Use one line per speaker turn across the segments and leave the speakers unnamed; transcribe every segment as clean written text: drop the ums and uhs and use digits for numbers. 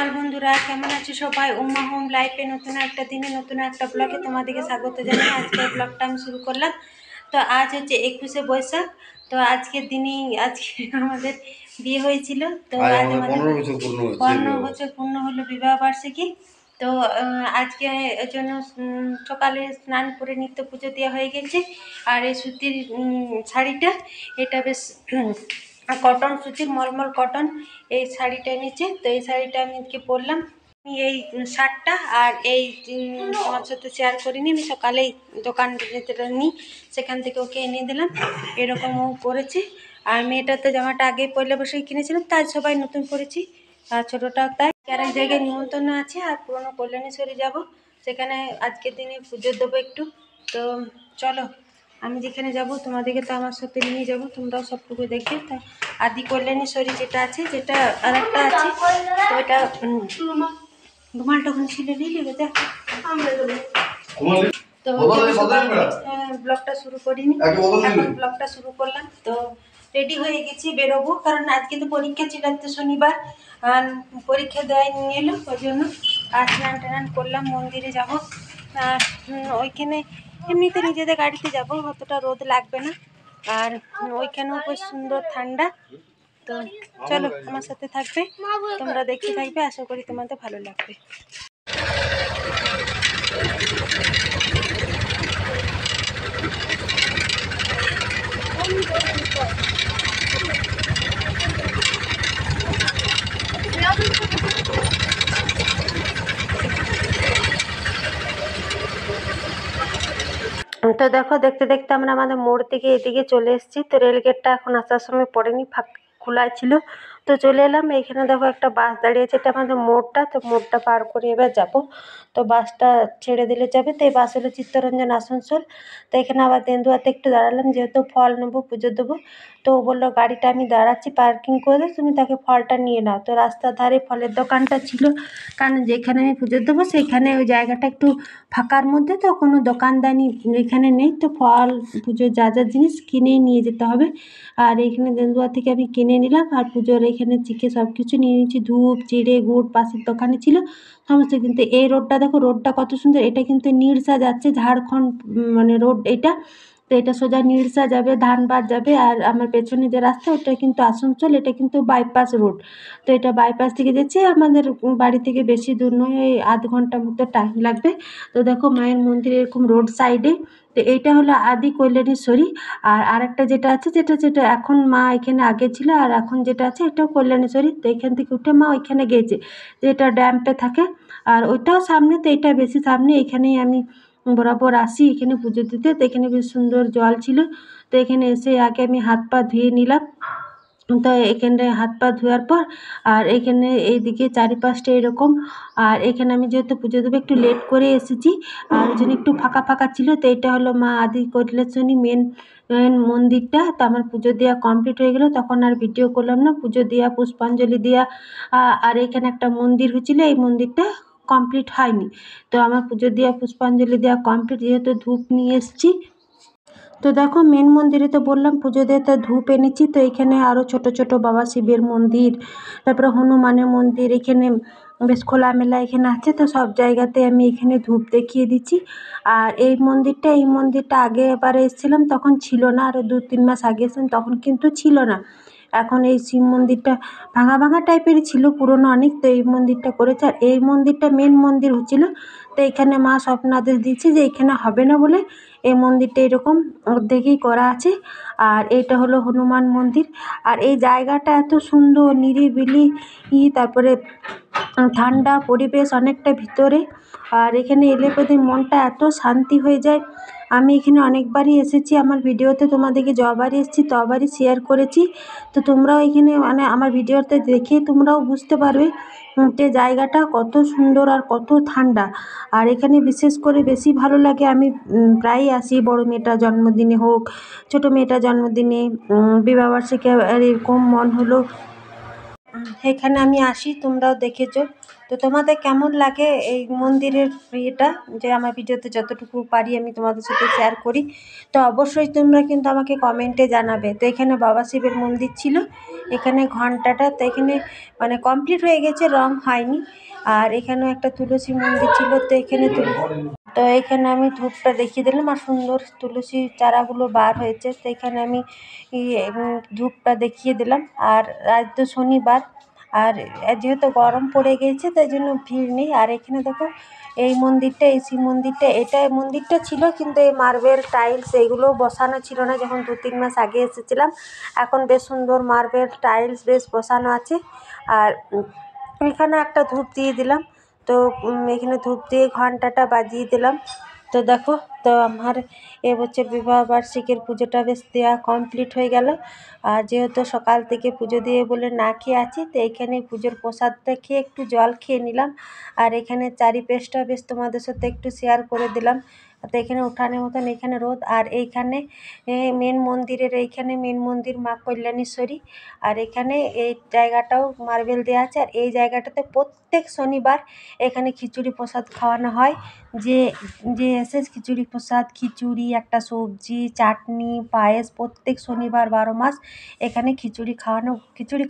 সকাল বন্ধুরা, কেমন আছো সবাই? উম্মা হোম লাইফে নতুন একটা দিনে নতুন একটা ব্লগে তোমাদেরকে স্বাগত জানাই। আজকে ব্লগটা আমি শুরু করলাম। তো আজ হচ্ছে 21শে বৈশাখ। তো আজকের দিনই আজকে আমাদের বিয়ে হয়েছিল। তো আজ আমাদের 15 বছর পূর্ণ হলো বিবাহ বার্ষিকী। তো আজকে এর জন্য সকালে স্নান করে নিত্য পুজো দেওয়া হয়ে গেছে। আর এই সুতির শাড়িটা, এটা বেশ কটন সুতির, মলমল কটন এই শাড়িটা নিচে। তো এই শাড়িটা আমি আজকে পরলাম। এই শার্টটা আর এই তোমার সাথে শেয়ার করিনি, আমি সকালেই দোকান যেতে নিই সেখান থেকে ওকে এনে দিলাম। এরকম ও পরেছে। আর মেয়েটা তো জামাটা আগে পয়লা বৈশাখে কিনেছিলাম, তাই সবাই নতুন পরেছি। আর ছোটোটাও তাই। আর এক জায়গায় নিমন্ত্রণ আছে, আর পুরোনো কল্যাণেশ্বরী যাব, সেখানে আজকের দিনে পুজো দেবো একটু। তো চলো, আমি যেখানে যাব তোমাদেরকে তো আমার সাথে নিয়ে যাবো, তোমরাও সবটুকু দেখবে। তা আদি কল্যাণেশ্বরী যেটা আছে, যেটা আর একটা আছে, তো ওটা রুমালটা ওখানে ছিল নিয়ে নেবে। দেখ তো ব্লগটা শুরু করিনি, এখন ব্লগটা শুরু করলাম। তো রেডি হয়ে গেছি, বেরোবো, কারণ আজকে তো পরীক্ষা ছিল, তো শনিবার পরীক্ষা দেওয়াই নিয়ে এলো, ওই জন্য। আর স্নান টান করলাম, মন্দিরে যাব। আর ওইখানে এমনিতে নিজেদের গাড়িতে যাব, অতটা রোদ লাগবে না। আর ওইখানেও বেশ সুন্দর ঠান্ডা। তো চলো, আমার সাথে থাকবে, তোমরা দেখতে থাকবে, আশা করি তোমাদের ভালো লাগবে। তো দেখো, দেখতে দেখতে আমরা আমাদের মোড় থেকে এদিকে চলে এসেছি। তো রেলগেটটা এখন আসার সময় পড়েনি, খোলাই ছিল। তো চলে এলাম। এইখানে দেখো একটা বাস দাঁড়িয়েছে, এটা আমাদের মোড়টা। তো মোড়টা পার করে এবার যাব। তো বাসটা ছেড়ে দিলে যাবে। তো এই বাস হলো চিত্তরঞ্জন আসানসোল। তো এখানে আবার তেন্দুয়াতে একটু দাঁড়ালাম, যেহেতু ফল নেবো, পুজো দেবো। তো ও বললো গাড়িটা আমি দাঁড়াচ্ছি পার্কিং করে, তুমি তাকে ফলটা নিয়ে নাও। তো রাস্তার ধারে ফলের দোকানটা ছিল, কারণ যেখানে আমি পুজো দেবো সেখানে ওই জায়গাটা একটু ফাঁকার মধ্যে, তো কোনো দোকানদানি এখানে নেই। তো ফল, পুজোর যা যা জিনিস কিনেই নিয়ে যেতে হবে। আর এইখানে তেন্দুয়া থেকে আমি কিনে নিলাম। আর পুজোর এখানে চিকে সব কিছু নিয়ে নিচ্ছি, ধূপ, চিড়ে, গুড় পাশের দোকানে ছিল সমস্ত। কিন্তু এই রোডটা দেখো, রোডটা কত সুন্দর। এটা কিন্তু নিড়সা যাচ্ছে, ঝাড়খণ্ড মানে রোড এটা। তো এটা সোজা নিড়সা যাবে, ধানবাদ যাবে। আর আমার পেছনে যে রাস্তা, ওটা কিন্তু আসানসোল, এটা কিন্তু বাইপাস রোড। তো এটা বাইপাস থেকে যাচ্ছে, আমাদের বাড়ি থেকে বেশি দূর নয়, এই আধ ঘন্টার মতো টাইম লাগবে। তো দেখো মায়ের মন্দির এরকম রোড সাইডে। তো এইটা হলো আদি কল্যাণেশ্বরী। আর আরেকটা যেটা আছে, যেটা এখন মা এখানে আগে ছিল, আর এখন যেটা আছে এটাও কল্যাণেশ্বরী। তো এখান থেকে উঠে মা ওইখানে গিয়েছে, যেটা ড্যাম্পে থাকে। আর ওইটাও সামনে, তো এটা বেশি সামনে। এখানেই আমি বরাবর আসি এখানে পুজো দিতে। তো এখানে বেশ সুন্দর জল ছিল। তো এখানে এসে আগে আমি হাত পা ধুয়ে নিলাম। তো এখানটায় হাত পা ধোয়ার পর, আর এখানে এইদিকে চারিপাশটা এরকম। আর এখানে আমি যেহেতু পুজো দেবো, একটু লেট করে এসেছি, আর ওই জন্য একটু ফাঁকা ফাঁকা ছিল। তো এটা হলো মা আদি কল্যাণেশ্বরী মেন মন্দিরটা। তো আমার পুজো দেওয়া কমপ্লিট হয়ে গেলো, তখন আর ভিডিও করলাম না। পুজো দেওয়া, পুষ্পাঞ্জলি দেওয়া, আর এখানে একটা মন্দির হয়েছিল, এই মন্দিরটা কমপ্লিট হয়নি। তো আমার পুজো দেওয়া, পুষ্পাঞ্জলি দেওয়া কমপ্লিট, যেহেতু ধূপ নিয়ে এসেছি। তো দেখো মেন মন্দিরে তো বললাম পুজো দিতে ধূপ এনেছি। তো এখানে আরও ছোট ছোট বাবা শিবের মন্দির, তারপরে হনুমানের মন্দির এখানে বেশ খোলামেলা এখানে আছে। তো সব জায়গাতে আমি এখানে ধূপ দেখিয়ে দিচ্ছি। আর এই মন্দিরটা আগে এবারে এসেছিলাম, তখন ছিল না। আরও 2-3 মাস আগে এসেছিলাম, তখন কিন্তু ছিল না। এখন এই শিব মন্দিরটা ভাঙা ভাঙা টাইপেরই ছিল, পুরনো অনেক। তো এই মন্দিরটা করেছে, আর এই মন্দিরটা মেন মন্দির হচ্ছিল। তো এখানে মা স্বপ্নাদেশ দিচ্ছে যে এখানে হবে না বলে এই মন্দিরটা এরকম অর্ধেকই করা আছে। আর এইটা হলো হনুমান মন্দির। আর এই জায়গাটা এত সুন্দর, নিরিবিলি, তারপরে ঠান্ডা পরিবেশ অনেকটা ভিতরে। আর এখানে এলে পরে মনটা এত শান্তি হয়ে যায়। আমি এখানে অনেকবারই এসেছি, আমার ভিডিওতে তোমাদেরকে যবারই এসেছি তবারই শেয়ার করেছি। তো তোমরাও এখানে মানে আমার ভিডিওতে দেখে তোমরাও বুঝতে পারবে যে জায়গাটা কত সুন্দর আর কত ঠান্ডা। আর এখানে বিশেষ করে বেশি ভালো লাগে, আমি প্রায়ই আসি, বড় মেয়েটার জন্মদিনে হোক, ছোটো মেয়েটার জন্মদিনে, বিবাহবার্ষিকী, এরকম মন হলো এখানে আমি আসি, তোমরাও দেখেছো। তো তোমাদের কেমন লাগে এই মন্দিরের ইয়েটা, যে আমার ভিডিওতে যতটুকু পারি আমি তোমাদের সাথে শেয়ার করি। তো অবশ্যই তোমরা কিন্তু আমাকে কমেন্টে জানাবে। তো এখানে বাবা শিবের মন্দির ছিল, এখানে ঘন্টাটা তো এখানে মানে কমপ্লিট হয়ে গেছে, রং হয়নি। আর এখানেও একটা তুলসী মন্দির ছিল, তো এখানে তো এখানে আমি ধূপটা দেখিয়ে দিলাম, আর সুন্দর তুলসী চারাগুলো বার হয়েছে, তো এখানে আমি ধূপটা দেখিয়ে দিলাম। আর আজ তো শনিবার, আর যেহেতু গরম পড়ে গিয়েছে তাই জন্য ভিড় নেই। আর এখানে দেখো এই মন্দিরটা, এই শিব মন্দিরটা, এটা মন্দিরটা ছিল কিন্তু এই মার্বেল টাইলস এইগুলো বসানো ছিল না যখন 2-3 মাস আগে এসেছিলাম। এখন বেশ সুন্দর মার্বেল টাইলস বেশ বসানো আছে। আর এখানে একটা ধূপ দিয়ে দিলাম। তো এখানে ধূপ দিয়ে ঘন্টাটা বাজিয়ে দিলাম। তো দেখো, তো আমার এবছর বিবাহবার্ষিকীর পুজোটা বেশ দেওয়া কমপ্লিট হয়ে গেল। আর যেহেতু সকাল থেকে পুজো দিয়ে বলে না খেয়ে আছি, তো এখানে পুজোর প্রসাদটা খেয়ে একটু জল খেয়ে নিলাম। আর এখানে চারিপাশটা বেশ তোমাদের সাথে একটু শেয়ার করে দিলাম। তো এখানে উঠানের মতন এখানে রোদ, আর এইখানে মেন মন্দিরের এইখানে মেন মন্দির মা কল্যাণেশ্বরী। আর এখানে এই জায়গাটাও মার্বেল দেওয়া আছে। আর এই জায়গাটাতে প্রত্যেক শনিবার এখানে খিচুড়ি প্রসাদ খাওয়ানো হয়। যে যে এসে খিচুড়ি প্রসাদ, খিচুড়ি, একটা সবজি, চাটনি, পায়েস প্রত্যেক শনিবার 12 মাস এখানে খিচুড়ি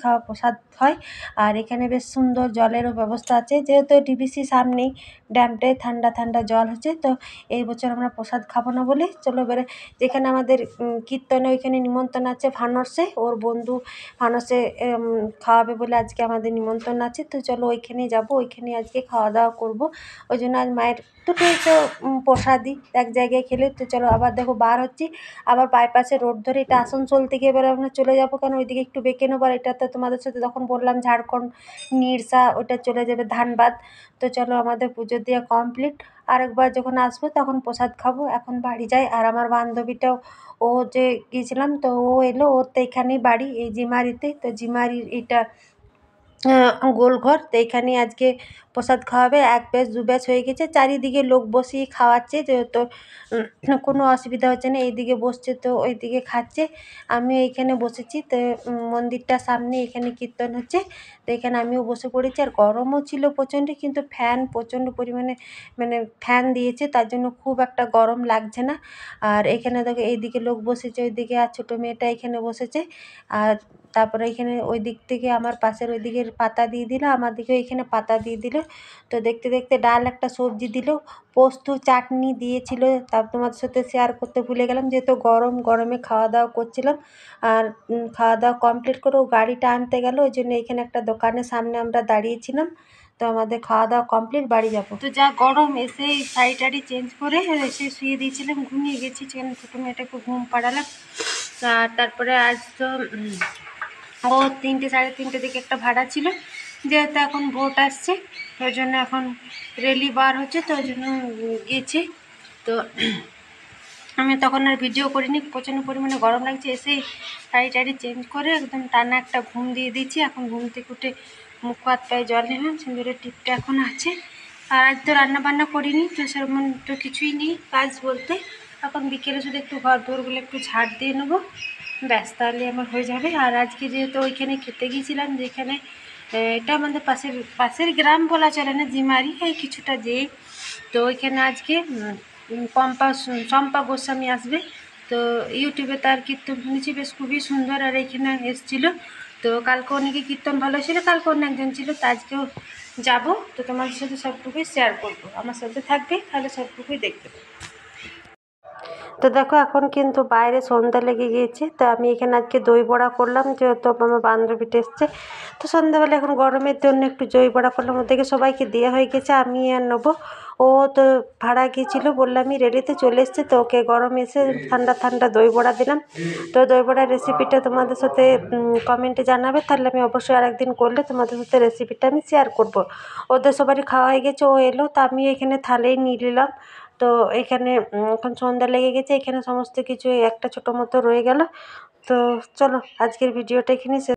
খাওয়া প্রসাদ হয়। আর এখানে বেশ সুন্দর জলেরও ব্যবস্থা আছে, যেহেতু ডিবিসি সামনেই, ড্যামটায় ঠান্ডা ঠান্ডা জল হচ্ছে। তো এই বছর আমরা প্রসাদ খাবো না বলে চলো বেড়ে, যেখানে আমাদের কীর্তনে ওইখানে নিমন্ত্রণ আছে ফানসে, ওর বন্ধু ফানসে খাওয়াবে বলে আজকে আমাদের নিমন্ত্রণ আছে। তো চলো ওইখানেই যাবো, ওইখানে আজকে খাওয়া দাওয়া করবো। ওই জন্য আজ মায়ের দুটোই তো প্রসাদই এক জায়গায় খেলে। তো চলো আবার দেখো বার হচ্ছি, আবার বাইপাসে রোড ধরে এটা আসানসোল থেকে এবার আমরা চলে যাবো, কারণ ওইদিকে একটু বেঁকে নেবো। আর এটা তো তোমাদের সাথে তখন বললাম ঝাড়খণ্ড নিরসা, ওইটা চলে যাবে ধানবাদ। তো চলো আমাদের পুজো দেওয়া কমপ্লিট, আরেকবার যখন আসবো তখন প্রসাদ খাবো। এখন বাড়ি যাই। আর আমার বান্ধবীটাও, ও যে গিয়েছিলাম তো ও এলো, ওর তো এখানেই বাড়ি এই জিমারিতে। তো জিমারির এটা গোলঘর, তো এইখানে আজকে প্রসাদ খাওয়াবে। 1 ব্যাচ 2 ব্যাচ হয়ে গেছে, চারিদিকে লোক বসিয়ে খাওয়াচ্ছে, যেহেতু কোনো অসুবিধা হচ্ছে না। এইদিকে বসছে তো ওইদিকে খাচ্ছে, আমিও এইখানে বসেছি। তো মন্দিরটার সামনে এখানে কীর্তন হচ্ছে, তো এখানে আমিও বসে পড়েছি। আর গরমও ছিল প্রচণ্ড, কিন্তু ফ্যান প্রচণ্ড পরিমাণে মানে ফ্যান দিয়েছে, তার জন্য খুব একটা গরম লাগছে না। আর এখানে দেখো এইদিকে লোক বসেছে, ওইদিকে আর ছোটো মেয়েটা এখানে বসেছে। আর তারপরে এখানে ওই দিক থেকে আমার পাশের ওই দিকের পাতা দিয়ে দিল, আমার দিকে এখানে পাতা দিয়ে দিল। তো দেখতে দেখতে ডাল, একটা সবজি দিল, পোস্ত, চাটনি দিয়েছিল। তারপর তোমাদের সাথে শেয়ার করতে ভুলে গেলাম, যেহেতু গরমে খাওয়া দাওয়া করছিলাম। আর খাওয়া দাওয়া কমপ্লিট করে ও গাড়িটা আনতে গেল, ওই জন্য এখানে একটা দোকানের সামনে আমরা দাঁড়িয়েছিলাম। তো আমাদের খাওয়া দাওয়া কমপ্লিট, বাড়ি যাব। তো যা গরম, এসে শাড়ি টাড়ি চেঞ্জ করে এসে শুয়ে দিয়েছিলাম, ঘুমিয়ে গেছি। ছোটো মেয়েটাকে ঘুম পাড়ালাম। আর তারপরে আজ তো ও 3টে 3:30 দিকে একটা ভাড়া ছিল, যেহেতু এখন ভোট আসছে ওই জন্য এখন রেলি বার হচ্ছে, তো ওই জন্য গিয়েছে। তো আমি তখন আর ভিডিও করিনি, প্রচণ্ড পরিমাণে গরম লাগছে। এসে শাড়ি টাড়ি চেঞ্জ করে একদম টানা একটা ঘুম দিয়ে দিয়েছি। এখন ঘুম থেকে উঠে মুখ হাত পায়ে জল নিলাম, সিঁদুরের টিপটা এখন আছে। আর আজ তো রান্নাবান্না করিনি, তো সেরকম তো কিছুই নেই কাজ বলতে। এখন বিকেলে শুধু একটু ঘর দোরগুলো একটু ঝাড় দিয়ে নেবো, ব্যাস, তাহলে আমার হয়ে যাবে। আর আজকে যেহেতু ওইখানে খেতে গিয়েছিলাম, যেখানে এটা আমাদের পাশের গ্রাম বলা চলে না, জিমারি এই কিছুটা যেয়ে, তো ওইখানে আজকে চম্পা গোস্বামী আসবে। তো ইউটিউবে তার কীর্তন শুনেছি, বেশ খুবই সুন্দর। আর এইখানে এসেছিলো, তো কালকে অনেকে কীর্তন ভালো ছিল, কালকে অন্য একজন ছিল, তো আজকেও যাবো। তো তোমাদের সাথে সবটুকুই শেয়ার করবো, আমার সাথে থাকবে তাহলে সবটুকুই দেখতে পাবে। তো দেখো এখন কিন্তু বাইরে সন্ধ্যা লেগে গিয়েছে, তো আমি এখানে আজকে দই বড়া করলাম, যেহেতু আমার বান্ধবীটা এসছে। তো সন্ধ্যাবেলা এখন গরমের জন্য একটু দই বড়া করলাম, ওদেরকে সবাইকে দেওয়া হয়ে গেছে, আমি আর নেবো। ও তো ভাড়া গিয়েছিলো, বললামই রেডিতে চলে এসছে, তো ওকে গরম এসে ঠান্ডা ঠান্ডা দই বড়া দিলাম। তো দই বড়ার রেসিপিটা তোমাদের সাথে কমেন্টে জানাবে, তাহলে আমি অবশ্যই আরেকদিন করলে তোমাদের সাথে রেসিপিটা আমি শেয়ার করব। ওদের সবারই খাওয়া হয়ে গেছে, ও এলো, তো আমি এখানে থালেই নিয়ে নিলাম। তো এখানে এখন সন্ধ্যা লেগে গেছে, এখানে সমস্ত কিছু একটা ছোটো মতো রয়ে গেল। তো চলো আজকের ভিডিওটা এখানেই শেষ।